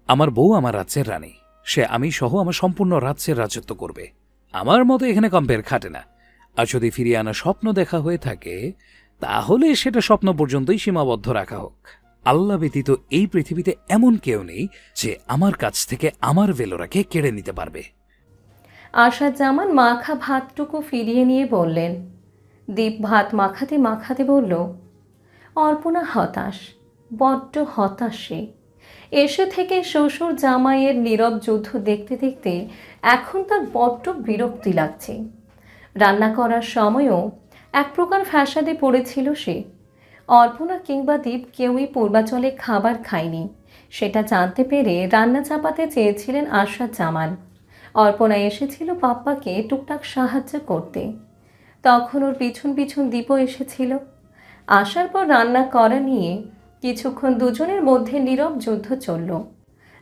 আমার বউ আমার রাজ্যের রানী, সে আমি সহ আমার সম্পূর্ণ রাজ্যের রাজত্ব করবে। আমার মতো এখানে কম্পেয়ার খাটে না। আর যদি ফিরিয়ে আনা স্বপ্ন দেখা হয়ে থাকে তাহলে সেটা স্বপ্ন পর্যন্তই সীমাবদ্ধ রাখা হোক। আল্লাহ ব্যতীত এই পৃথিবীতে এমন কেউ নেই যে আমার কাছ থেকে আমার ভেলোরাকে কেড়ে নিতে পারবে। আশাদ জামান মাখা ভাতটুকু ফিরিয়ে নিয়ে বললেন। দীপ ভাত মাখাতে মাখাতে বলল, অর্পণা হতাশ, বড্ড হতাশ সে। এসে থেকে শ্বশুর জামাইয়ের নীরব যুদ্ধ দেখতে দেখতে এখন তার বড্ড বিরক্তি লাগছে। রান্না করার সময়ও এক প্রকার ফ্যাসাদে পড়েছিল সে। অর্পণা কিংবা দীপ কেউই পূর্বাচলে খাবার খায়নি, সেটা জানতে পেরে রান্না চাপাতে চেয়েছিলেন আশাদ জামান। অর্পণা এসেছিল পাপ্পাকে টুকটাক সাহায্য করতে। তখন ওর পিছন পিছন দীপও এসেছিল। আসার পর রান্না করা নিয়ে কিছুক্ষণ দুজনের মধ্যে নীরব যুদ্ধ চলল।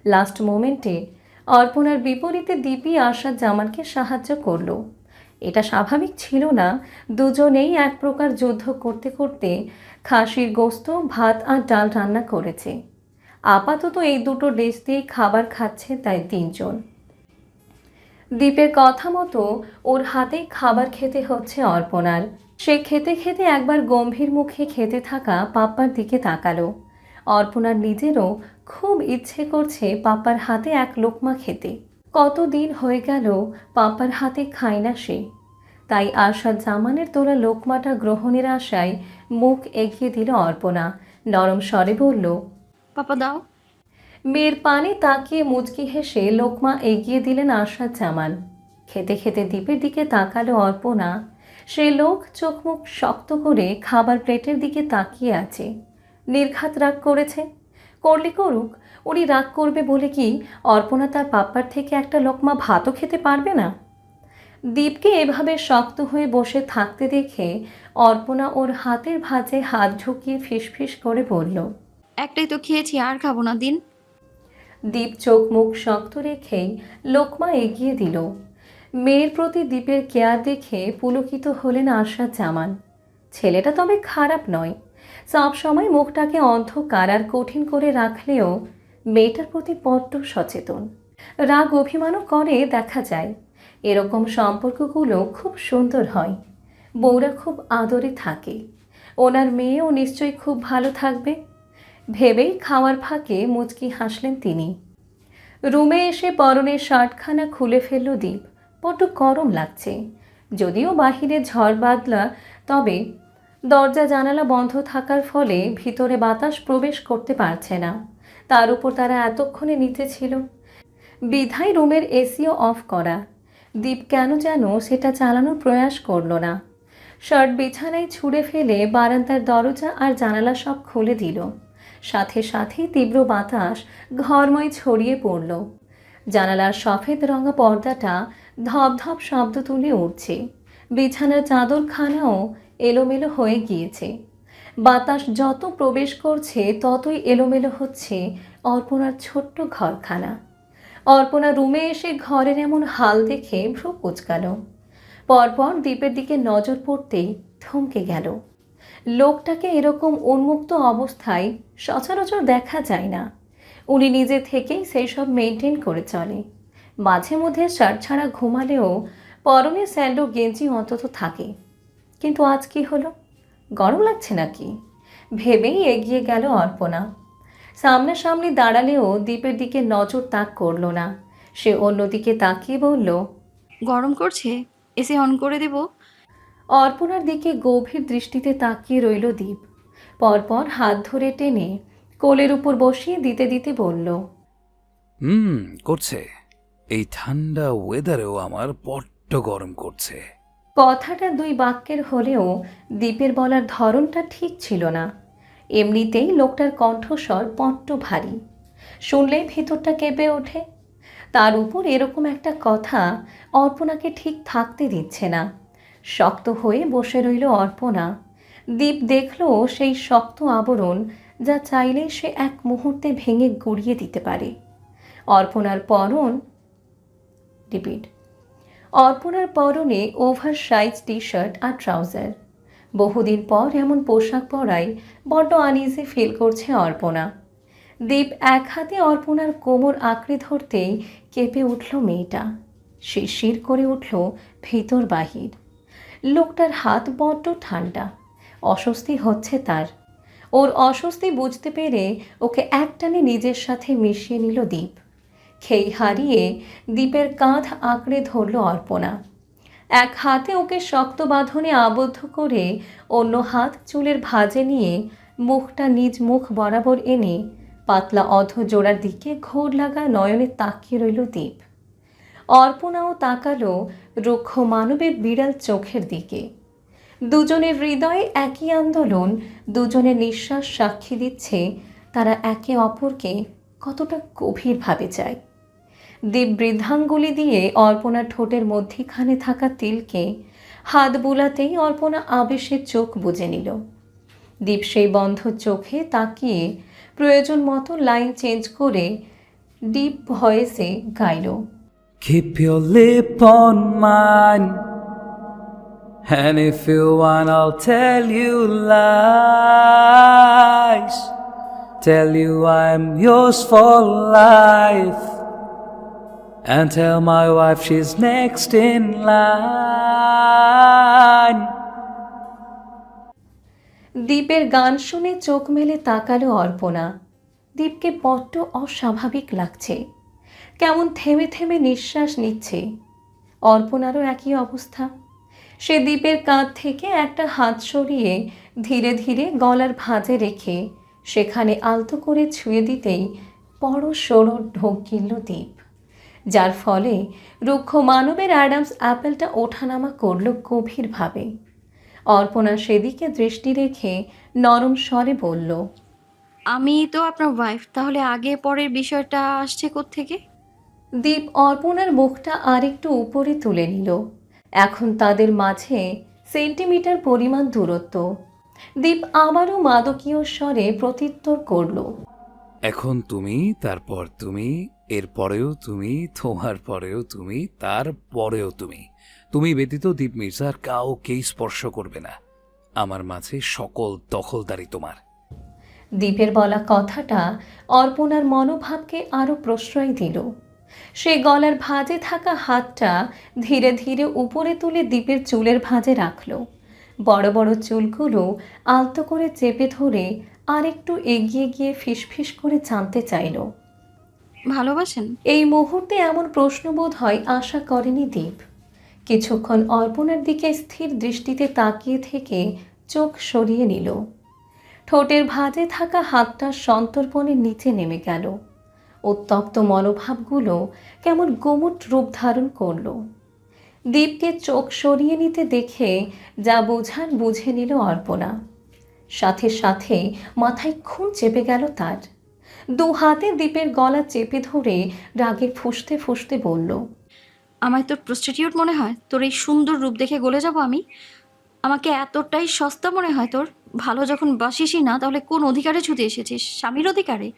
লাস্ট মোমেন্টে অর্পণার বিপরীতে দীপই আশাদ জামানকে সাহায্য করল। এটা স্বাভাবিক ছিল না। দুজনেই এক প্রকার যুদ্ধ করতে করতে খাসির গোস্ত, ভাত আর ডাল রান্না করেছে। আপাতত এই দুটো ডিশ দিয়েই খাবার খাচ্ছে তাই তিনজন। দীপের কথা মতো ওর হাতেই খাবার খেতে হচ্ছে অর্পণার। সে খেতে খেতে একবার গম্ভীর মুখে খেতে থাকা পাপ্পার দিকে তাকালো। অর্পণার নিজেরও খুব ইচ্ছে করছে পাপ্পার হাতে এক লোকমা খেতে। কতদিন হয়ে গেল পাপ্পার হাতে খায় না সে। তাই আশাদ জামানের তোলা লোকমাটা গ্রহণের আশায় মুখ এগিয়ে দিল অর্পণা। নরম স্বরে বলল, পাপা দাও। মেয়ের পানে তাকিয়ে মুচকি হেসে লোকমা এগিয়ে দিলেন আশাদ জামান। খেতে খেতে দীপের দিকে তাকালো অর্পণা। সে লোক চোখ মুখ শক্ত করে খাবার প্লেটের দিকে তাকিয়ে আছে। নির্ঘাত রাগ করেছে। করলে করুক, উনি রাগ করবে বলে কি অর্পণা তার পাপ্পার থেকে একটা লোকমা ভাতও খেতে পারবে না? দীপকে এভাবে শক্ত হয়ে বসে থাকতে দেখে অর্পণা ওর হাতের ভাঁজে হাত ঢুকিয়ে ফিসফিস করে বলল, একটাই তো খেয়েছি, আর খাবো না দিন। দীপ চোখ মুখ শক্ত রেখেই লোকমা এগিয়ে দিল। মেয়ের প্রতি দীপের কেয়ার দেখে পুলকিত হলেন আশাদ জামান। ছেলেটা তবে খারাপ নয়, সব সময় মুখটাকে অন্ধকার আর কঠিন করে রাখলেও মেয়েটার প্রতি বড্ড সচেতন। রাগ অভিমানও করে দেখা যায়। এরকম সম্পর্কগুলো খুব সুন্দর হয়। বউরা খুব আদরে থাকে। ওনার মেয়েও নিশ্চয়ই খুব ভালো থাকবে ভেবেই খাওয়ার ফাঁকে মুচকি হাসলেন তিনি। রুমে এসে পরনের শার্টখানা খুলে ফেলল দীপ। বড্ড গরম লাগছে। যদিও বাহিরে ঝড় বাদলা, তবে দরজা জানালা বন্ধ থাকার ফলে ভিতরে বাতাস প্রবেশ করতে পারছে না। তার উপর তারা এতক্ষণে নিচে ছিল, বিধায় রুমের এসিও অফ করা। দীপ কেন যেন সেটা চালানোর প্রয়াস করল না। শার্ট বিছানায় ছুঁড়ে ফেলে বারান্দার দরজা আর জানালা সব খুলে দিল। সাথে সাথেই তীব্র বাতাস ঘরময় ছড়িয়ে পড়ল। জানালার সফেদ রঙা পর্দাটা ধপধপ শব্দ তুলে উঠছে। বিছানার চাদরখানাও এলোমেলো হয়ে গিয়েছে। বাতাস যত প্রবেশ করছে ততই এলোমেলো হচ্ছে অর্পণার ছোট্ট ঘরখানা। অর্পণা রুমে এসে ঘরের এমন হাল দেখে ভ্রু কুঁচকাল। পরপর দীপের দিকে নজর পড়তেই থমকে গেল। লোকটাকে এরকম উন্মুক্ত অবস্থায় সচরাচর দেখা যায় না। উনি নিজে থেকেই সেই সব মেনটেন করে চলে। মাঝে মধ্যে শার্ট ছাড়া ঘুমালেও পরনে স্যান্ডো গেঞ্জি অন্তত থাকে। কিন্তু আজ কি হলো? গরম লাগছে নাকি ভেবেই এগিয়ে গেল অর্পণা। সামনাসামনি দাঁড়ালেও দীপের দিকে নজর তাক করল না। সে অন্যদিকে তাকিয়ে বলল, গরম করছে, এসি অন করে দেব? অর্পণার দিকে গভীর দৃষ্টিতে তাকিয়ে রইল দীপ। পরপর হাত ধরে টেনে কোলের উপর বসিয়ে দিতে দিতে বলল, করছে। এই ঠান্ডা ওয়েদারেও আমার বড্ড গরম করছে। কথাটা দুই বাক্যের হলেও দীপের বলার ধরনটা ঠিক ছিল না। এমনিতেই লোকটার কণ্ঠস্বর বড্ড ভারী, শুনলেই ভিতরটা কেঁপে ওঠে। তার উপর এরকম একটা কথা অর্পণাকে ঠিক থাকতে দিচ্ছে না। শক্ত হয়ে বসে রইল অর্পণা। দীপ দেখল সেই শক্ত আবরণ, যা চাইলে সে এক মুহূর্তে ভেঙে গুড়িয়ে দিতে পারে। অর্পণার পরন রিপিট অর্পণার পরনে ওভার সাইজ টি শার্ট আর ট্রাউজার। বহুদিন পর এমন পোশাক পরায় বড্ড আনইজি ফিল করছে অর্পণা। দীপ এক হাতে অর্পণার কোমর আঁকড়ে ধরতেই কেঁপে উঠল মেয়েটা। শিরশির করে উঠল ভিতর বাহির। লোকটার হাত বড্ড ঠান্ডা, অস্বস্তি হচ্ছে তার। ওর অস্বস্তি বুঝতে পেরে ওকে একটানে নিজের সাথে মিশিয়ে নিল দীপ। খেই হারিয়ে দীপের কাঁধ আঁকড়ে ধরল অর্পণা। এক হাতে ওকে শক্ত বাঁধনে আবদ্ধ করে অন্য হাত চুলের ভাঁজে নিয়ে মুখটা নিজ মুখ বরাবর এনে পাতলা অধঃজোড়ার দিকে ঘোর লাগা নয়নে তাকিয়ে রইল দীপ। অর্পণাও তাকালো রুক্ষ মানবের বিড়াল চোখের দিকে। দুজনের হৃদয়ে একই আন্দোলন, দুজনের নিঃশ্বাস সাক্ষী দিচ্ছে তারা একে অপরকে কতটা গভীরভাবে চায়। দীপ বৃদ্ধাঙ্গুলি দিয়ে অর্পণার ঠোঁটের মধ্যিখানে থাকা তিলকে হাত বুলাতেই অর্পণা আবেশে চোখ বুজে নিল। দীপ সেই বন্ধ চোখে তাকিয়ে প্রয়োজন মতো লাইন চেঞ্জ করে ডিপ ভয়েসে গাইল। Keep your lip on mine, and if you want I'll tell you lies, tell you I'm yours for life, and tell my wife she's next in line. দীপের গান শুনে চোখ মেলে তাকালো অর্পণা। দীপকে বড্ড অস্বাভাবিক লাগছে, কেমন থেমে থেমে নিঃশ্বাস নিচ্ছে। অর্পণারও একই অবস্থা। সে দীপের কাঁধ থেকে একটা হাত সরিয়ে ধীরে ধীরে গলার ভাঁজে রেখে সেখানে আলতো করে ছুঁয়ে দিতেই বড় সড়ো ঢোক গিলল দীপ, যার ফলে রুক্ষ মানবের অ্যাডামস অ্যাপেলটা ওঠানামা করল গভীরভাবে। অর্পণা সেদিকে দৃষ্টি রেখে নরম স্বরে বলল, আমি তো আপনার ওয়াইফ, তাহলে আগে পরের বিষয়টা আসছে কোত্থেকে? দীপ অর্পণার মুখটা আরেকটু উপরে তুলে নিল। এখন তাদের মাঝে সেন্টিমিটার পরিমাণ দূরত্ব। দীপ আবারও মাদকীয় স্বরে প্রত্যুত্তর করল, এখন তুমি, তারপর তুমি, এরপরেও তুমি, তোমার পরেও তুমি, তারপরেও তুমি। তুমি ব্যতীত দীপ মির্জার কাউকেই স্পর্শ করবে না। আমার মাঝে সকল দখলদারি তোমার। দীপের বলা কথাটা অর্পণার মনোভাবকে আরও প্রশ্রয় দিল। সে গলার ভাঁজে থাকা হাতটা ধীরে ধীরে উপরে তুলে দীপের চুলের ভাঁজে রাখল। বড় বড় চুলগুলো আলতো করে চেপে ধরে আরেকটু এগিয়ে গিয়ে ফিসফিস করে জানতে চাইল। ভালোবাসেন? এই মুহূর্তে এমন প্রশ্ন বোধ হয় আশা করেনি দীপ। কিছুক্ষণ অর্পণার দিকে স্থির দৃষ্টিতে তাকিয়ে থেকে চোখ সরিয়ে নিল। ঠোঁটের ভাঁজে থাকা হাতটা সন্তর্পণের নিচে নেমে গেল। উত্তপ্ত মনোভাবগুলো কেমন গুমুট রূপ ধারণ করল। দীপকে চোখ সরিয়ে নিতে দেখে যা বোঝার বুঝে নিল অর্পণা। সাথে সাথে মাথায় খুন চেপে গেল তার। দু হাতে দীপের গলা চেপে ধরে রাগে ফুঁসতে ফুঁসতে বলল, আমায় তোর প্রস্টিটিউট মনে হয়? তোর এই সুন্দর রূপ দেখে গলে যাব আমি? আমাকে এতটাই সস্তা মনে হয় তোর? ভালো যখন বাসিসই না, তাহলে কোন অধিকারে ছুটে এসেছিস? স্বামীর অধিকারে?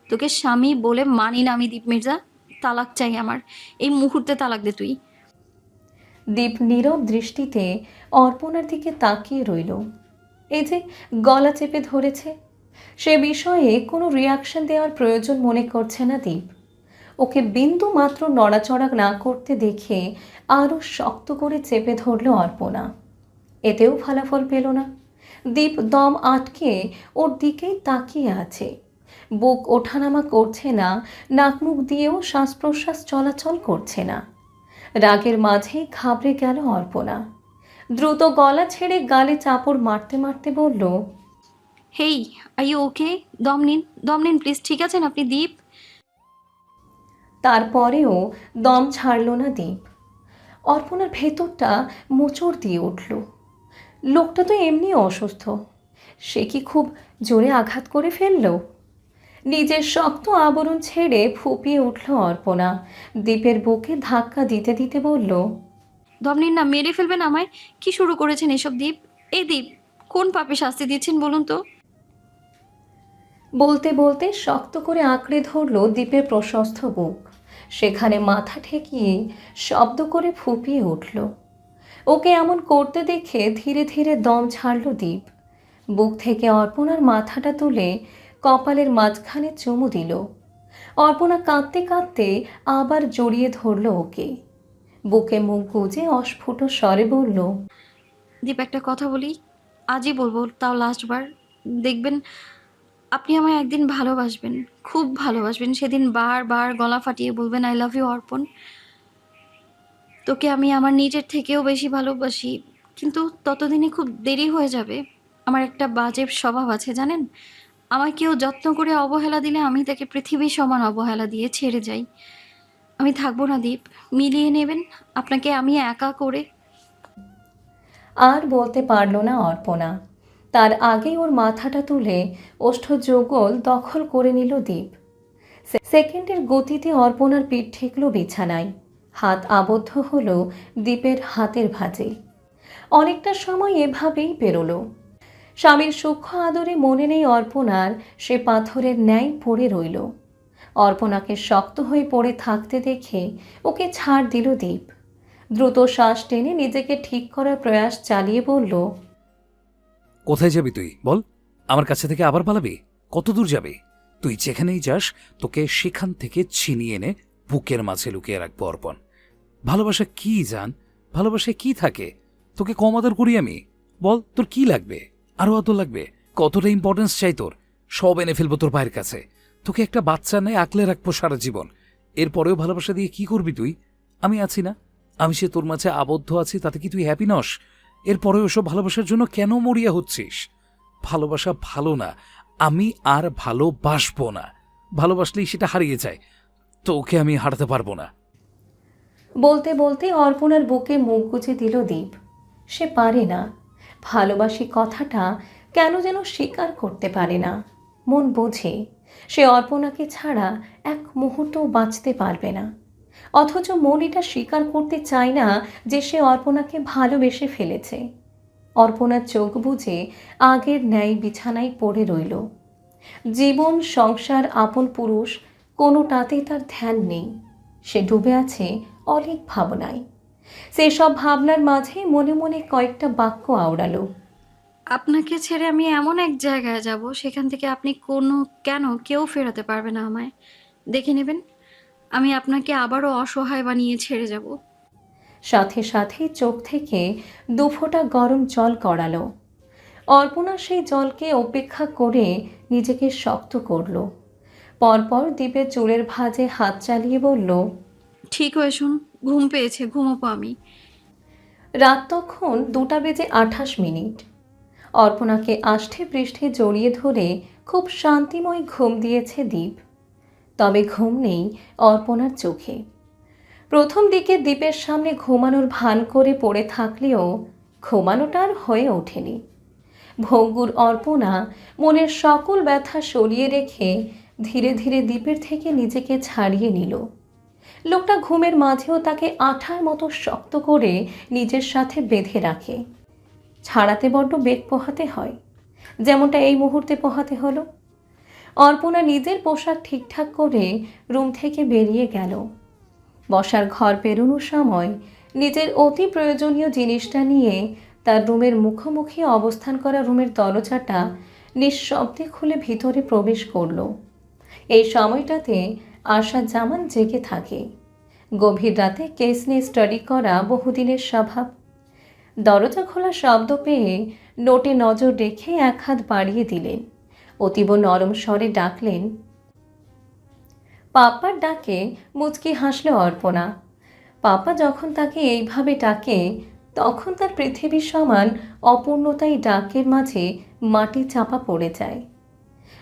তোকে স্বামী বলে মানি না আমি দীপ মির্জা। তালাক চাই আমার, এই মুহূর্তে তালাক দে তুই। দীপ নীরব দৃষ্টিতে অর্পণার দিকে তাকিয়ে রইল। এই যে গলা চেপে ধরেছে, সে বিষয়ে কোনো রিয়াকশন দেওয়ার প্রয়োজন মনে করছে না দীপ। ওকে বিন্দু মাত্র নড়াচড়া না করতে দেখে আরও শক্ত করে চেপে ধরল অর্পণা। এতেও ফলাফল পেল না। দীপ দম আটকে ওর দিকেই তাকিয়ে আছে। বুক ওঠানামা করছে না, নাক মুখ দিয়েও শ্বাস প্রশ্বাস চলাচল করছে না। রাগের মাঝেই ঘাবড়ে গেল অর্পণা। দ্রুত গলা ছেড়ে গালে চাপড় মারতে মারতে বলল, হেই, আর ইউ ওকে? দম নিন, দম নিন প্লিজ। ঠিক আছেন আপনি দীপ? তারপরেও দম ছাড়ল না দীপ। অর্পণার ভেতরটা মোচড় দিয়ে উঠল। লোকটা তো এমনি অসুস্থ, সে কি খুব জোরে আঘাত করে ফেলল? নিজের শক্ত আবরণ ছেড়ে ফুঁপিয়ে উঠল অর্পণা। দীপের বুকে ধাক্কা দিতে দিতে বলল, দম নিন না, মেরে ফেলবেন আমায়। কি শুরু করেছেন এসব দীপ? এই দীপ, কোন পাপে শাস্তি দিচ্ছেন বলুন তো? বলতে বলতে শক্ত করে আঁকড়ে ধরল দীপের প্রশস্ত বুক। সেখানে মাথা ঠেকিয়ে শব্দ করে ফুঁপিয়ে উঠল। ওকে এমন করতে দেখে ধীরে ধীরে দম ছাড়ল দীপ। বুক থেকে অর্পণার মাথাটা তুলে কপালের মাঝখানে চুমু দিল। অর্পণা কাঁদতে কাঁদতে আবার জড়িয়ে ধরল ওকে। বুকে মুখ গুজে অস্ফুট স্বরে বলল, দীপ, একটা কথা বলি, আজই বলবো, তাও লাস্টবার। দেখবেন আপনি আমায় একদিন ভালোবাসবেন, খুব ভালোবাসবেন। সেদিন বারবার গলা ফাটিয়ে বলবেন, আই লাভ ইউ অর্পণ। তোকে আমি আমার নিজের থেকেও বেশি ভালোবাসি। কিন্তু ততদিনে খুব দেরি হয়ে যাবে। আমার একটা বাজে স্বভাব আছে জানেন। আমায় কেউ যত্ন করে অবহেলা দিলে আমি তাকে পৃথিবীর সমান অবহেলা দিয়ে ছেড়ে যাই। আমি থাকবো না দীপ, মিলিয়ে নেবেন আপনাকে আমি একা করে। আর বলতে পারল না অর্পণা। তার আগেই ওর মাথাটা তুলে ওষ্ঠযুগল দখল করে নিল দীপ। সেকেন্ডের গতিতে অর্পণার পিঠ ঠেকল বিছানায়। হাত আবদ্ধ হলো দীপের হাতের ভাঁজে। অনেকটা সময় এভাবেই পেরোলো। স্বামীর সূক্ষ্ম আদরে মনে নেই অর্পণার, সে পাথরের ন্যায় পড়ে রইল। অর্পণাকে শক্ত হয়ে পড়ে থাকতে দেখে ওকে ছাড় দিল দীপ। দ্রুত শ্বাস টেনে নিজেকে ঠিক করার প্রয়াস চালিয়ে বলল, কোথায় যাবি তুই বল? আমার কাছে থেকে আবার পালাবি? কত দূর যাবি? তুই যেখানেই যাস তোকে সেখান থেকে ছিনিয়ে এনে বুকের মাঝে লুকিয়ে রাখবো অর্পণ। ভালোবাসা কি জান? ভালোবাসায় কি থাকে? তোকে কম আদর করি আমি? বল, তোর কি লাগবে? আরো আদর লাগবে? কতটা ইম্পর্টেন্স চাই তোর? সব এনে ফেলবো তোর পায়ের কাছে। তোকে একটা বাচ্চা নেয় আগলে রাখবো সারা জীবন। এরপরেও ভালোবাসা দিয়ে কি করবি তুই? আমি আছি না? আমি সে তোর মাঝে আবদ্ধ আছি, তাতে কি তুই হ্যাপি নস? এরপরেও ওসব ভালোবাসার জন্য কেন মরিয়া হচ্ছিস? ভালোবাসা ভালো না, আমি আর ভালোবাসবো না। ভালোবাসলেই সেটা হারিয়ে যায়, তোকে আমি হারাতে পারবো না। বলতে বলতে অর্পণার বুকে মুখ গুজে দিল দীপ। সে পারে না, ভালোবাসি কথাটা কেন যেন স্বীকার করতে পারে না। মন বোঝে সে অর্পণাকে ছাড়া এক মুহূর্তও বাঁচতে পারবে না, অথচ মন এটা স্বীকার করতে চায় না যে সে অর্পণাকে ভালোবেসে ফেলেছে। অর্পণার চোখ বুজে আগের ন্যায় বিছানায় পড়ে রইল। জীবন, সংসার, আপন পুরুষ কোনোটাতেই তার ধ্যান নেই। সে ডুবে আছে অনেক ভাবনায়। সেসব ভাবনার মাঝে মনে মনে কয়েকটা বাক্য আওড়ালো। আপনাকে ছেড়ে আমি এমন এক জায়গায় যাব, সেখান থেকে আপনি কেউ ফেরাতে পারবে না আমায়। দেখে নেবেন, আমি আপনাকে আবারও অসহায় বানিয়ে ছেড়ে যাব। সাথে সাথে চোখ থেকে দুফোঁটা গরম জল গড়ালো। অর্পণা সেই জলকে উপেক্ষা করে নিজেকে শক্ত করল। পরপর দীপের চুলের ভাঁজে হাত চালিয়ে বলল, ঠিক হয়ে শুন, ঘুম পেয়েছে, ঘুমোবো আমি। রাত তখন 2:28। অর্পণাকে আষ্ঠে পৃষ্ঠে জড়িয়ে ধরে খুব শান্তিময় ঘুম দিয়েছে দীপ। তবে ঘুম নেই অর্পণার চোখে। প্রথম দিকে দীপের সামনে ঘুমানোর ভান করে পড়ে থাকলেও ঘুমানোটা আর হয়ে ওঠেনি। ভঙ্গুর অর্পণা মনের সকল ব্যথা সরিয়ে রেখে ধীরে ধীরে দীপের থেকে নিজেকে ছাড়িয়ে নিল। লোকটা ঘুমের মাঝেও তাকে আঠার মতো শক্ত করে নিজের সাথে বেঁধে রাখে। ছাড়াতে বড্ড বেগ পোহাতে হয়, যেমনটা এই মুহূর্তে পোহাতে হলো। অর্পণা নিজের পোশাক ঠিকঠাক করে রুম থেকে বেরিয়ে গেল। বসার ঘর পেরোনোর সময় নিজের অতি প্রয়োজনীয় জিনিসটা নিয়ে তার রুমের মুখোমুখি অবস্থান করা রুমের দরজাটা নিঃশব্দে খুলে ভিতরে প্রবেশ করল। এই সময়টাতে আশা জামান জেগে থাকে। গভীর রাতে কেস নিয়ে স্টাডি করা বহুদিনের স্বভাব। দরজা খোলা শব্দ পেয়ে নোটে নজর রেখে এক হাত বাড়িয়ে দিলেন। অতীব নরম স্বরে ডাকলেন, পাপার ডাকে মুচকি হাসল অর্পণা। পাপা যখন তাকে এইভাবে ডাকে তখন তার পৃথিবীর সমান অপূর্ণতাই ডাকের মাঝে মাটি চাপা পড়ে যায়।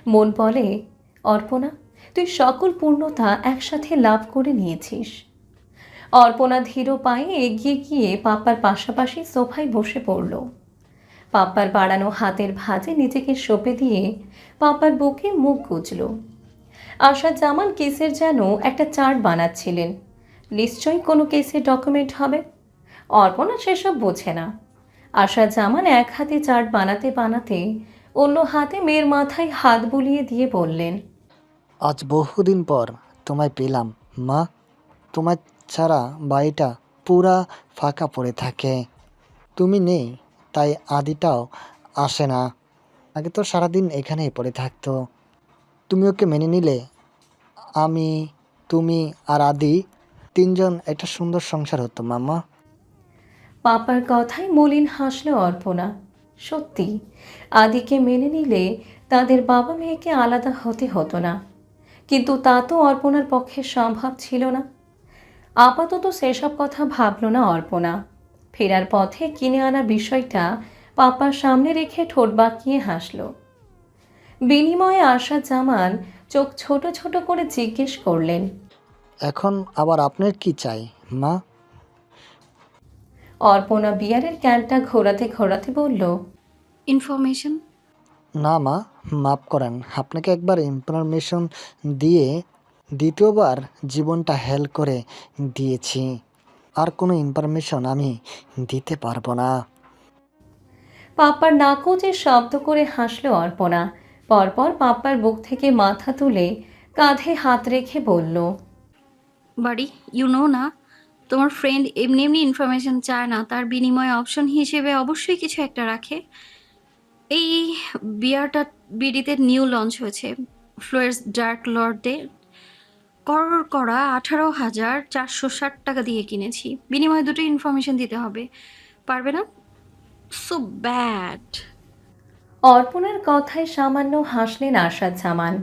মন বলে, অর্পণা, তুই সকল পূর্ণতা একসাথে লাভ করে নিয়েছিস। অর্পণা ধীর পায়ে এগিয়ে গিয়ে পাপার পাশাপাশি সোফায় বসে পড়ল। পাপার বাড়ানো হাতের ভাঁজে নিজেকে সঁপে দিয়ে পাপার বুকে মুখ গুজল। আশা জামান কেসের যেন একটা চার্ট বানাচ্ছিলেন। নিশ্চয়ই কোনো কেসের ডকুমেন্ট হবে। অর্পণা সেসব বোঝে না। আশা জামান এক হাতে চার্ট বানাতে বানাতে অন্য হাতে মেয়ের মাথায় হাত বুলিয়ে দিয়ে বললেন, আজ বহুদিন পর তোমায় পেলাম মা। তোমার ছাড়া বাড়িটা পুরা ফাঁকা পড়ে থাকে। তুমি নেই তাই আদিটাও আসে না। আগে তো সারাদিন এখানেই পড়ে থাকতো। তুমি ওকে মেনে নিলে আমি, তুমি আর আদি তিনজন একটা সুন্দর সংসার হতো মাম্মা। পাপার কথায় মলিন হাসল অর্পণা। সত্যি, আদিকে মেনে নিলে তাদের বাবা মেয়েকে আলাদা হতে হতো না। কিন্তু তা তো অর্পণার পক্ষে সম্ভব ছিল না। আপাতত সেসব কথা ভাবল না অর্পণা। ফেরার পথে কিনে আনা বিষয়টা পাপার সামনে রেখে ঠোঁট বাঁকিয়ে হাসল। বিনিময়ে আশা জামান চোখ ছোট ছোট করে জিজ্ঞেস করলেন, এখন আবার আপনার কি চাই মা? অর্পণা বিয়ারের ক্যানটা ঘোরাতে ঘোরাতে বলল, ইনফরমেশন। না মা, মাফ করেন, আপনাকে একবার ইনফরমেশন দিয়ে দ্বিতীয়বার জীবনটা হেল করে দিয়েছি। আর কোনো ইনফরমেশন আমি দিতে পারবো না। পাপ্পার নাকচে শব্দ করে হাসল অর্পণা। পরপর পাপ্পার বুক থেকে মাথা তুলে কাঁধে হাত রেখে বলল, বাড়ি না, তোমার ফ্রেন্ড এমনি এমনি ইনফরমেশন চায় না, তার বিনিময়ে অপশন হিসেবে অবশ্যই কিছু একটা রাখে। এই বিয়ারটা বিডিতে নিউ লঞ্চ হয়েছে, ফ্লোয়ার্স ডার্ক লর্ডে করা 18,460 টাকা দিয়ে কিনেছি। বিনিময়ে দুটো ইনফরমেশন দিতে হবে, পারবে না? So bad. অর্পণার কথায় সামান্য হাসলেন আশাদ জামান।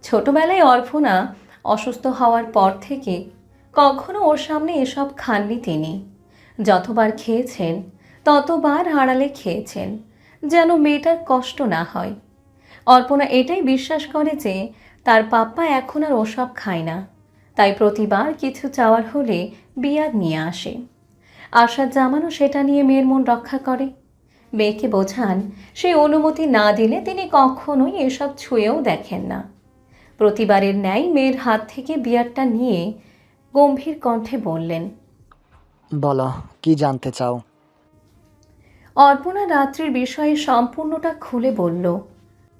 ছোটবেলায় অর্পণা অসুস্থ হওয়ার পর থেকে কখনো ওর সামনে এসব খাননি তিনি। যতবার খেয়েছেন ততবার আড়ালে খেয়েছেন, যেন মেয়েটার কষ্ট না হয়। অর্পণা এটাই বিশ্বাস করে যে তার পাপ্পা এখন আর ওসব খায় না, তাই প্রতিবার কিছু চাওয়ার হলে বিয়ার নিয়ে আসে। আশাদ জামানও সেটা নিয়ে মেয়ের মন রক্ষা করে। মেয়েকে বোঝান সেই অনুমতি না দিলে তিনি কখনোই এসব ছুঁয়েও দেখেন না। প্রতিবারের ন্যায় মেয়ের হাত থেকে বিয়ারটা নিয়ে গম্ভীর কণ্ঠে বললেন, বলো, কি জানতে চাও? অর্পণা রাত্রির বিষয়ে সম্পূর্ণটা খুলে বলল।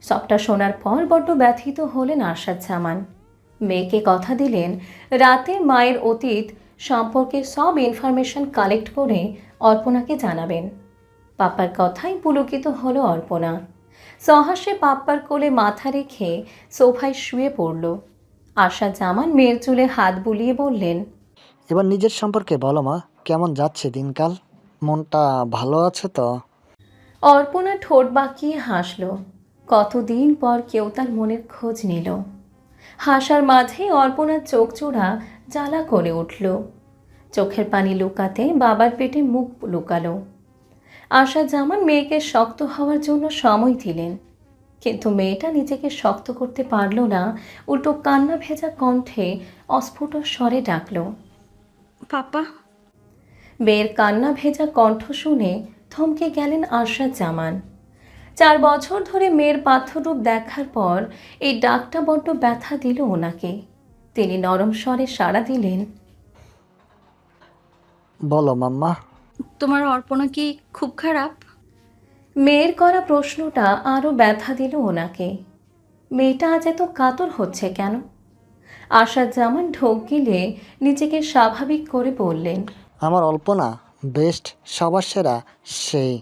সবটা শোনার পর বড্ড ব্যথিত হলেন আশাদ জামান। মেয়েকে কথা দিলেন রাতে মায়ের অতীত সম্পর্কে সব ইনফরমেশন কালেক্ট করে অর্পণাকে জানাবেন। পাপ্পার কথাই পুলকিত হলো অর্পণা। সহসে পাপ্পার কোলে মাথা রেখে সোফায় শুয়ে পড়ল। আশা জামান মেয়ের চুলে হাত বুলিয়ে বললেন, এবার নিজের সম্পর্কে বলো মা, কেমন যাচ্ছে দিনকাল? মনটা ভালো আছে তো? অর্পণা ঠোঁট বাঁকিয়ে হাসল। কতদিন পর কেউ তার মনের খোঁজ নিল। হাসার মাঝে অর্পণার চোখ জোড়া জ্বালা করে উঠল। চোখের পানি লুকাতে বাবার পেটে মুখ লুকালো। আশা জামান মেয়েকে শক্ত হওয়ার জন্য সময় দিলেন, কিন্তু মেয়েটা নিজেকে শক্ত করতে পারল না। উল্টো কান্না ভেজা কণ্ঠে অস্ফুট স্বরে ডাকল, পাপা। মেয়ের কান্না ভেজা কণ্ঠ শুনে থমকে গেলেন আশাদ জামান। 4 বছর ধরে মেয়ের পাথররূপ দেখার পর এই ডাকটা বড্ড ব্যথা দিল ওনাকে। তিনি নরম স্বরে সাড়া দিলেন, বলো মাম্মা। তোমার অর্পণা কি খুব খারাপ? মেয়ের করা প্রশ্নটা আরও ব্যথা দিল ওনাকে। মেয়েটা আজ এত কাতর হচ্ছে কেন? আশাদ জামান ঢোক গিলে নিজেকে স্বাভাবিক করে বললেন, আমার অল্পনা বেস্ট, সবার সেরা সেই।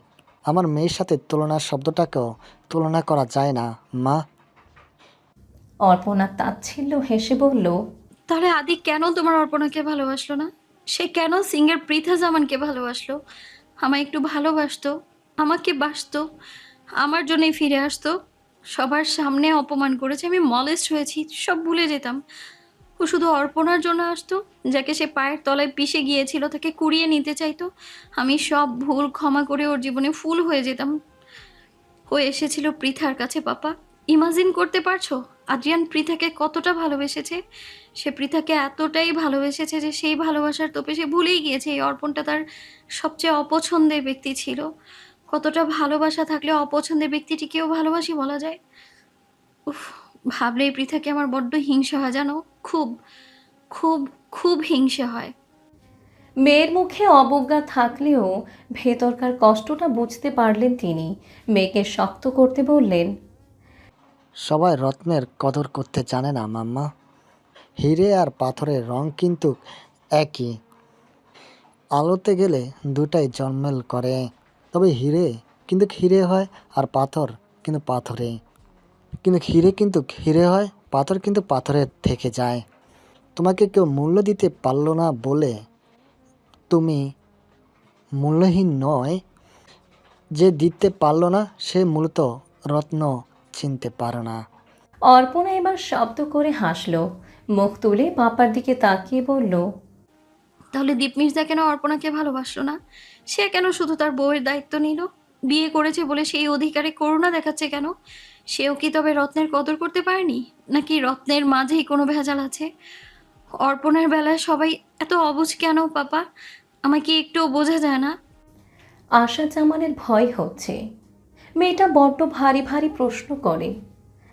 আমার মেয়ের সাথে তুলনার শব্দটাকেও তুলনা করা যায় না মা। অর্পণা তাচ্ছিল্য হেসে বলল, তাহলে আদি কেন তোমার অর্পণাকে ভালোবাসলো না? সে কেন সিঙ্গার পৃথা জামানকে ভালোবাসলো? আমায় একটু ভালোবাসতো, আমাকে বাসতো, আমার জন্যই ফিরে আসতো। সবার সামনে অপমান করেছে, আমি মলেস্ট হয়েছি, সব ভুলে যেতাম। ও শুধু অর্পণার জন্য আসতো, যাকে সে পায়ের তলায় পিষে গিয়েছিল, তাকে কুড়িয়ে নিতে চাইতো। আমি সব ভুল ক্ষমা করে ওর জীবনে ফুল হয়ে যেতাম। ও এসেছিল পৃথার কাছে পাপা। ইমাজিন করতে পারছো আদ্রিয়ান পৃথাকে কতটা ভালোবেসেছে? সে পৃথাকে এতটাই ভালোবেসেছে যে সেই ভালোবাসার তোপে সে ভুলেই গিয়েছে এই অর্পণটা তার সবচেয়ে অপছন্দের ব্যক্তি ছিল। কতটা ভালোবাসা থাকলে অপছন্দের ব্যক্তিটিকেও ভালোবাসি বলা যায়? উফ, ভাবলেই পৃথাকে আমার বড্ড হিংসা হয় জানো। খুব খুব খুব হিংসা হয়। মেয়ের মুখে অবজ্ঞা থাকলেও ভেতরকার কষ্টটা বুঝতে পারলেন তিনি। মেয়েকে শক্ত করতে বললেন, সবাই রত্নের কদর করতে জানে না মাম্মা। হিরে আর পাথরের রং কিন্তু একই। আলোতে গেলে দুটাই জন্মেল করে, তবে হিরে কিন্তু হিরে হয় আর পাথর কিন্তু পাথরে। কিন্তু হিরে হয় পাথর কিন্তু পাথরে থেকে যায়। তোমাকে কেউ মূল্য দিতে পারলো না বলে তুমি মূল্যহীন নয়। যে দিতে পারলো না সে মূলত রত্ন চিনতে পারে না। অর্পণা এবার শব্দ করে হাসল, মুখ তুলে পাপার দিকে তাকিয়ে বলল, তাহলে দীপ মির্জা কেন অর্পণাকে ভালোবাসলো না? সে কেন শুধু তার বউয়ের দায়িত্ব নিল? বিয়ে করেছে বলে সেই অধিকারে করুণা দেখাচ্ছে কেন? সেও কি তবে রত্নের কদর করতে পারেনি? নাকি রত্নের মাঝেই কোনো ভেজাল আছে? অর্পণার বেলায় সবাই এত অবুঝ কেন পাপা? আমাকে একটুও বোঝা যায় না। আশা জামানের ভয় হচ্ছে। মেয়েটা বড্ড ভারী ভারী প্রশ্ন করে।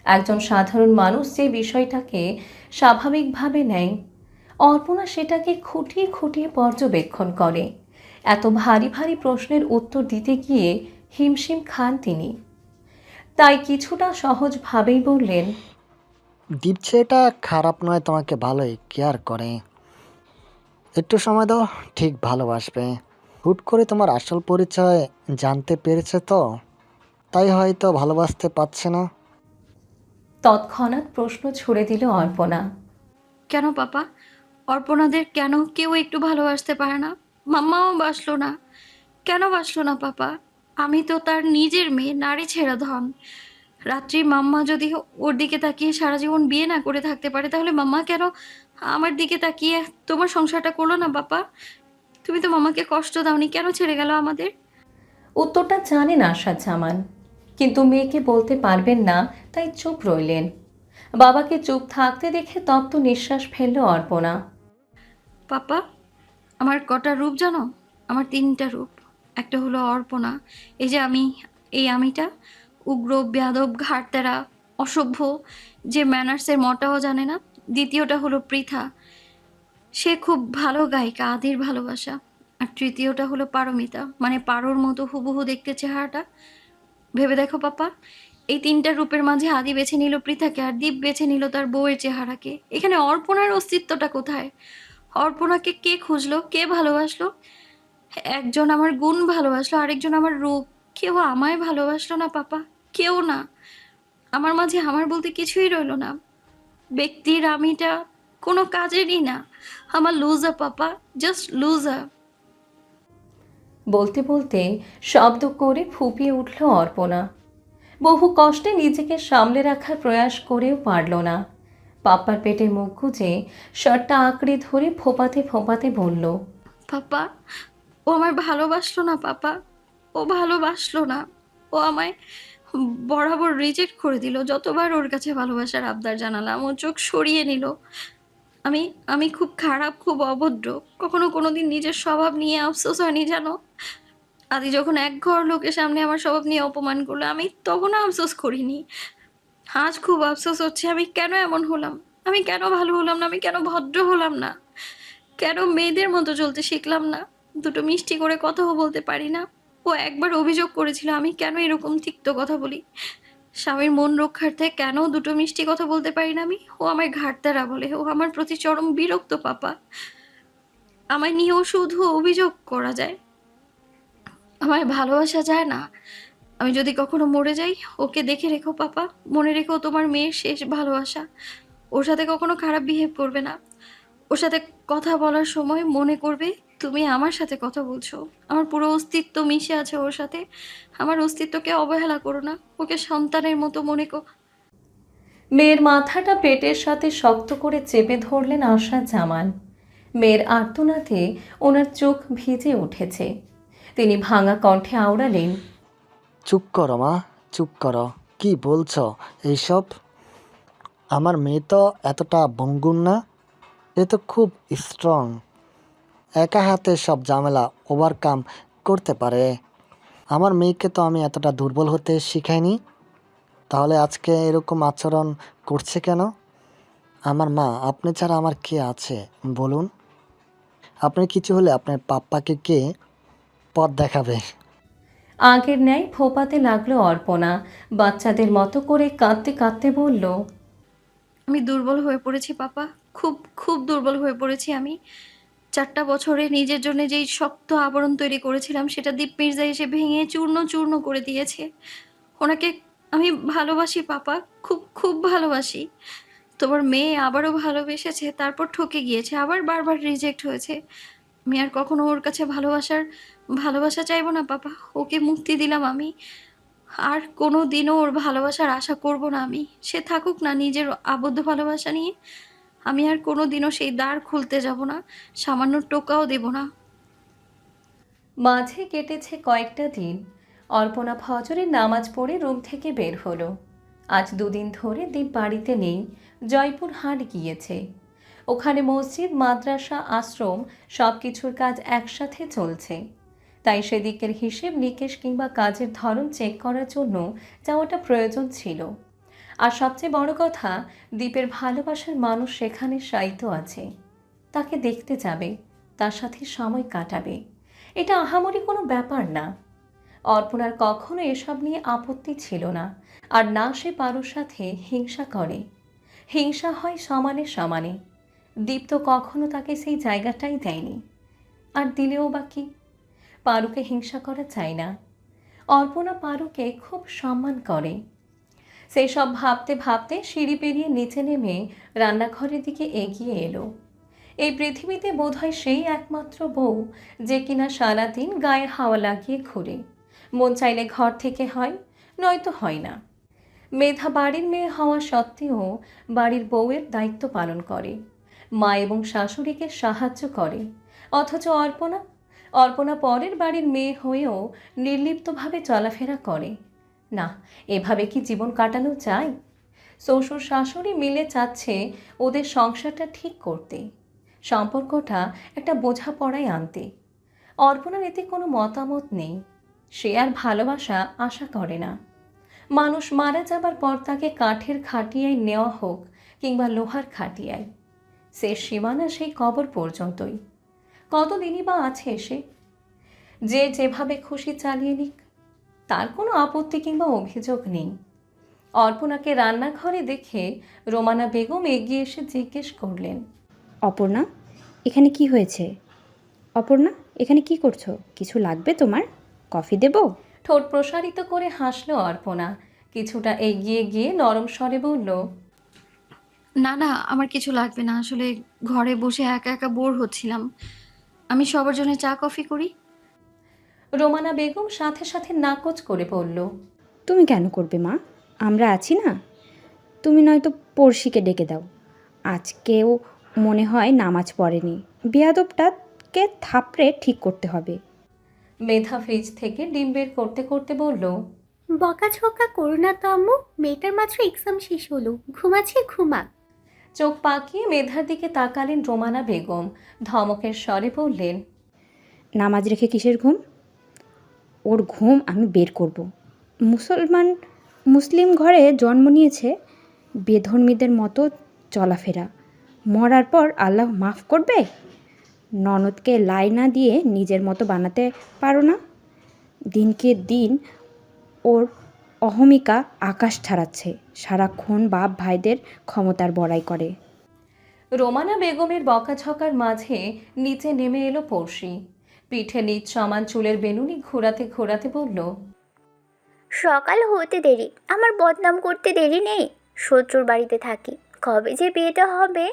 একজন সাধারণ মানুষ যে বিষয়টাকে স্বাভাবিকভাবে নেয়, অর্পণা সেটাকে খুঁটিয়ে খুঁটিয়ে পর্যবেক্ষণ করে। এত ভারী ভারী প্রশ্নের উত্তর দিতে গিয়ে হিমশিম খান তিনি। তাই কিছুটা সহজভাবেই বললেন, দীপ ছেলেটা খারাপ নয়, তোমাকে ভালোই কেয়ার করে। একটু সময় দাও, ঠিক ভালোবাসবে। হুট করে তোমার আসল পরিচয় জানতে পেরেছে তো, তাই হয়তো ভালোবাসতে পারছে না। তৎক্ষণাৎ প্রশ্ন ছুড়ে দিল অর্পণা। কেন পাপা? অর্পণাদের কেন কেউ একটু ভালোবাসতে পারে না? মাম্মাও বাসলো না। কেন বাসলো না পাপা? আমি তো তার নিজের মেয়ে, নারী ছেঁড়া ধন। রাত্রি মাম্মা যদি ওর দিকে তাকিয়ে সারা জীবন বিয়ে না করে থাকতে পারে, তাহলে মাম্মা কেন আমার দিকে তাকিয়ে তোমার সংসারটা করলো না পাপা? তুমি তো মামাকে কষ্ট দাওনি, কেন ছেড়ে গেল আমাদের? উত্তরটা জানেন আশাদ জামান, কিন্তু মেয়েকে বলতে পারবেন না, তাই চুপ রইলেন। বাবাকে চুপ থাকতে দেখে তপ্ত নিঃশ্বাস ফেলল অর্পণা। পাপা, আমার কটা রূপ জানো? আমার তিনটা রূপ। একটা হলো অর্পণা, এই যে আমি, এই আমিটা উগ্র, বেয়াদব, ঘাড়তেরা, অসভ্য, যে ম্যানার্সের মটাও জানে না। দ্বিতীয়টা হলো পৃথা, সে খুব ভালো গায়িকা, আদির ভালোবাসা। আর তৃতীয়টা হলো পারমিতা, মানে পারোর মতো হুবহু দেখতে চেহারাটা। ভেবে দেখো পাপা, এই তিনটা রূপের মাঝে আদি বেছে নিল পৃথাকে, আর দীপ বেছে নিল তার বউয়ের চেহারাকে। এখানে অর্পণার অস্তিত্বটা কোথায়? অর্পণাকে কে খুঁজলো, কে ভালোবাসলো? একজন আমার গুণ ভালোবাসলো, আরেকজন আমার রূপ। কেউ আমায় ভালোবাসলো না পাপা, কেউ না। আমার মাঝে আমার বলতে কিছুই রইলো না। ব্যক্তির আমিটা কোনো কাজেরই না। আমার লুজার পাপা, জাস্ট লুজার। বলতে বলতে শব্দ করে ফুঁপিয়ে উঠল অর্পণা। বহু কষ্টে নিজেকে সামলে রাখার প্রয়াস করেও পারল না। পাপ্পার পেটে মুখ গুজে শার্টটা আঁকড়ে ধরে ফোপাতে ফোপাতে বলল, পাপা, ও আমায় ভালোবাসলো না পাপা, ও ভালোবাসলো না। ও আমায় বরাবর রিজেক্ট করে দিল। যতবার ওর কাছে ভালোবাসার আবদার জানালাম, ও চোখ সরিয়ে নিল। আমি আমি খুব খারাপ, খুব অভদ্র। কখনো কোনোদিন নিজের স্বভাব নিয়ে আফসোস হয়নি জানো? আদি যখন এক ঘর লোকের সামনে আমার স্বভাব নিয়ে অপমান করলো, আমি তখনও আফসোস করিনি। আজ খুব আফসোস হচ্ছে, আমি কেন এমন হলাম? আমি কেন ভালো হলাম না? আমি কেন ভদ্র হলাম না? কেন মেয়েদের মতো চলতে শিখলাম না? দুটো মিষ্টি করে কথাও বলতে পারি না। ও একবার অভিযোগ করেছিল আমি কেন এরকম তিক্ত কথা বলি। স্বামীর মন রক্ষার্থে কেন দুটো মিষ্টি কথা বলতে পারি না আমি? ও আমায় ঘাটতারা বলে, ও আমার প্রতি চরম বিরক্ত পাপা। আমায় নিয়েও শুধু অভিযোগ করা যায়, আমায় ভালোবাসা যায় না। আমি যদি কখনো মরে যাই, ওকে দেখে রেখো পাপা, মনে রেখো তোমার মেয়ের শেষ ভালোবাসা। ওর সাথে কখনো খারাপ বিহেভ করবে না। ওর সাথে কথা বলার সময় মনে করবে তুমি আমার সাথে কথা বলছো। আমার পুরো অস্তিত্ব মিশে আছে ওর সাথে। আমার অস্তিত্বকে অবহেলা করো না, ওকে সন্তানের মতো মনে কর। মেয়ের মাথাটা পেটের সাথে শক্ত করে চেপে ধরলেন আশা জামান। মেয়ের আর্তনাদে ওনার চোখ ভিজে উঠেছে। তিনি ভাঙা কণ্ঠে আওড়ালেন, চুপ করো মা, চুপ করো। কি বলছো এইসব? আমার মেয়ে তো এতটা বঙ্গুর না, এ তো খুব স্ট্রং, একা হাতে সব ঝামেলা ওভারকাম করতে পারে। আমার মেয়েকে তো আমি এতটা দুর্বল হতে শিখাইনি, তাহলে আজকে এরকম আচরণ করছে কেন? আমার মা আপনি ছাড়া আমার কে আছে বলুন? আপনার কিছু হলে আপনার পাপ্পাকে কে পথ দেখাবে? আগের ন্যায় ফোপাতে লাগলো অর্পণা। বাচ্চাদের মতো করে কাঁদতে কাঁদতে বলল, আমি দুর্বল হয়ে পড়েছি পাপা, খুব খুব দুর্বল হয়ে পড়েছি আমি। 4টা বছরে নিজের জন্য যেই শক্ত আবরণ তৈরি করেছিলাম, সেটা দীপ মির্জা এসে ভেঙে চূর্ণ চূর্ণ করে দিয়েছে। ওনাকে আমি ভালোবাসি পাপা, খুব খুব ভালোবাসি। তোমার মেয়ে আবারও ভালোবেসেছে, তারপর ঠকে গিয়েছে, আবার বারবার রিজেক্ট হয়েছে। আমি আর কখনো ওর কাছে ভালোবাসা চাইবো না পাপা। ওকে মুক্তি দিলাম আমি। আর কোনো দিনও ওর ভালোবাসার আশা করব না আমি। সে থাকুক না নিজের আবদ্ধ ভালোবাসা নিয়ে। আমি আর কোনো দিনও সেই দ্বার খুলতে যাব না, সামান্য টোকাও দেব না। মাঝে কেটেছে কয়েকটা দিন। অর্পণা ফজরের নামাজ পড়ে রুম থেকে বের হলো। আজ 2 দিন ধরে দীপ বাড়িতে নেই, জয়পুর হাট গিয়েছে। ওখানে মসজিদ, মাদ্রাসা, আশ্রম সব কিছুর কাজ একসাথে চলছে। তাই সেদিকের হিসেব নিকেশ কিংবা কাজের ধরন চেক করার জন্য যাওয়াটা প্রয়োজন ছিল। আর সবচেয়ে বড় কথা, দীপের ভালোবাসার মানুষ সেখানে শায়িত আছে। তাকে দেখতে যাবে, তার সাথে সময় কাটাবে। এটা আহামরি কোনো ব্যাপার না। অর্পণার কখনো এসব নিয়ে আপত্তি ছিল না। আর না সে পারুর সাথে হিংসা করে। হিংসা হয় সমানে সমানে। দীপ তো কখনো তাকে সেই জায়গাটাই দেয়নি। আর দিলেও বা কি? পারুকে হিংসা করা চায় না। অর্পণা পারুকে খুব সম্মান করে। সেই সব ভাবতে ভাবতে সিঁড়ি পেরিয়ে নিচে নেমে রান্নাঘরের দিকে এগিয়ে এলো। এই পৃথিবীতে বোধহয় সেই একমাত্র বউ যে কিনা সারাদিন গায়ে হাওয়া লাগিয়ে ঘুরে। মন চাইলে ঘর থেকে হয়, নয়তো হয় না। মেধা বাড়ির মেয়ে হওয়া সত্ত্বেও বাড়ির বউয়ের দায়িত্ব পালন করে, মা এবং শাশুড়িকে সাহায্য করে। অথচ অর্পণা পরের বাড়ির মেয়ে হয়েও নির্লিপ্তভাবে চলাফেরা করে। না, এভাবে কি জীবন কাটানো যায়? শ্বশুর শাশুড়ি মিলে চাচ্ছে ওদের সংসারটা ঠিক করতে, সম্পর্কটা একটা বোঝাপড়ায় আনতে। অর্পণার এতে কোনো মতামত নেই। সে আর ভালোবাসা আশা করে না। মানুষ মারা যাবার পর তাকে কাঠের খাটিয়ায় নেওয়া হোক কিংবা লোহার খাটিয়ায়, শেষ সীমানা সেই কবর পর্যন্তই। কতদিনই বা আছে সে? যে যেভাবে খুশি চালিয়ে নিক, তার কোনো আপত্তি কিংবা অভিযোগ নেই। অর্পণাকে রান্নাঘরে দেখে রোমানা বেগম এগিয়ে এসে জিজ্ঞেস করলেন, অপর্ণা, এখানে কি হয়েছে? অপর্ণা, এখানে কি করছো? কিছু লাগবে তোমার? কফি দেবো? ঠোঁট প্রসারিত করে হাসল অর্পণা। কিছুটা এগিয়ে গিয়ে নরম স্বরে বলল, না না, আমার কিছু লাগবে না। আসলে ঘরে বসে একা একা বোর হচ্ছিলাম। আমি সবার জন্য চা কফি করি। রোমানা বেগম সাথে সাথে নাকচ করে বলল, তুমি কেন করবে মা? আমরা আছি না। তুমি নয়তো পড়শিকে ডেকে দাও। আজকেও মনে হয় নামাজ পড়েনি। বেয়াদবটাকে থাপড়ে ঠিক করতে হবে। মেধা ফ্রিজ থেকে ডিম বের করতে করতে বলল, বকাঝকা করো না তো আম্মু, মেয়েটার মাত্র এক্সাম শেষ হলো, ঘুমাচ্ছে ঘুমাক। চোখ পাকিয়ে মেধার দিকে তাকালেন রোমানা বেগম। ধমকের স্বরে বললেন, নামাজ রেখে কিসের ঘুম? ওর ঘুম আমি বের করব। মুসলিম ঘরে জন্ম নিয়েছে, বেধর্মীদের মতো চলাফেরা। মরার পর আল্লাহ মাফ করবে? ননদকে লাই না দিয়ে নিজের মতো বানাতে পারো না? দিনকে দিন ওর অহমিকা আকাশ ছাড়াচ্ছে। সারাক্ষণ বাপ ভাইদের ক্ষমতার বড়াই করে। রোমানা বেগমের বকাঝকার মাঝে নিচে নেমে এলো পড়শি। পিঠে নিচ সমান চুলের বেনুনি ঘোরাতে ঘোরাতে বলল, সকাল হতে দেরি, আমার বদনাম করতে দেরি নেই। শত্রুর বাড়িতে থাকি, কবে যে বিয়েটা হবে,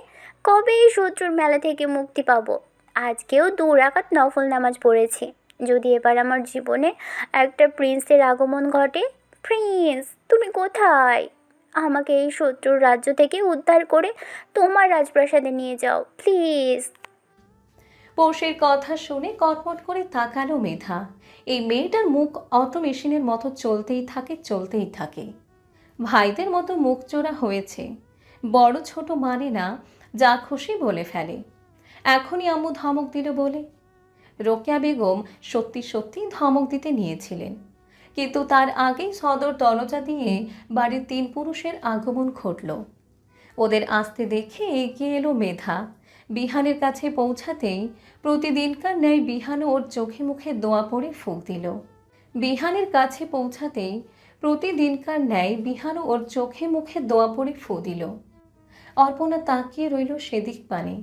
কবে এই শত্রুর মেলা থেকে মুক্তি পাবো। আজকেও 2 রাকাত নফল নামাজ পড়েছি। যদি এবার আমার জীবনে একটা প্রিন্সের আগমন ঘটে। প্রিন্স, তুমি কোথায়? আমাকে এই শত্রুর রাজ্য থেকে উদ্ধার করে তোমার রাজপ্রাসাদে নিয়ে যাও প্লিজ। পড়শির কথা শুনে কটমট করে তাকালো মেধা। এই মেয়েটার মুখ অটো মেশিনের মতো চলতেই থাকে। ভাইদের মতো মুখ চোরা হয়েছে। বড় ছোট মানে না, যা খুশি বলে ফেলে। এখনই আম্মু ধমক দিল বলে। রোকেয়া বেগম সত্যি সত্যি ধমক দিতে নিয়েছিলেন, কিন্তু তার আগেই সদর দরজা দিয়ে বাড়ির 3 পুরুষের আগমন ঘটল। ওদের আসতে দেখে এগিয়ে এলো মেধা। বিহানের কাছে পৌঁছাতেই প্রতিদিনকার ন্যায় বিহানও ওর চোখে মুখে দোয়া পড়ে ফুঁক দিল। বিহানের কাছে পৌঁছাতেই প্রতিদিনকার ন্যায় বিহানও ওর চোখে মুখে দোয়া পড়ে ফু দিল। অর্পণা তাকিয়ে রইল সেদিক পানে।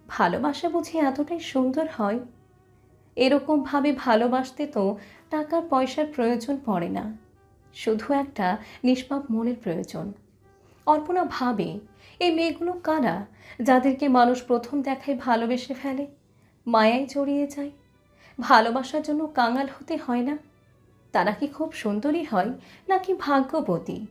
ভালোবাসা বুঝি এতটাই সুন্দর হয়? এরকমভাবে ভালোবাসতে তো টাকার পয়সার প্রয়োজন পড়ে না, শুধু একটা নিষ্পাপ মনের প্রয়োজন। অর্পণা ভাবে, এই মেয়েগুলো কারা, যাদেরকে মানুষ প্রথম দেখায় ভালোবেসে ফেলে, মায়ায় জড়িয়ে যায়? ভালোবাসার জন্য কাঙাল হতে হয় না? তারা কি খুব সুন্দরী হয় নাকি ভাগ্যবতী?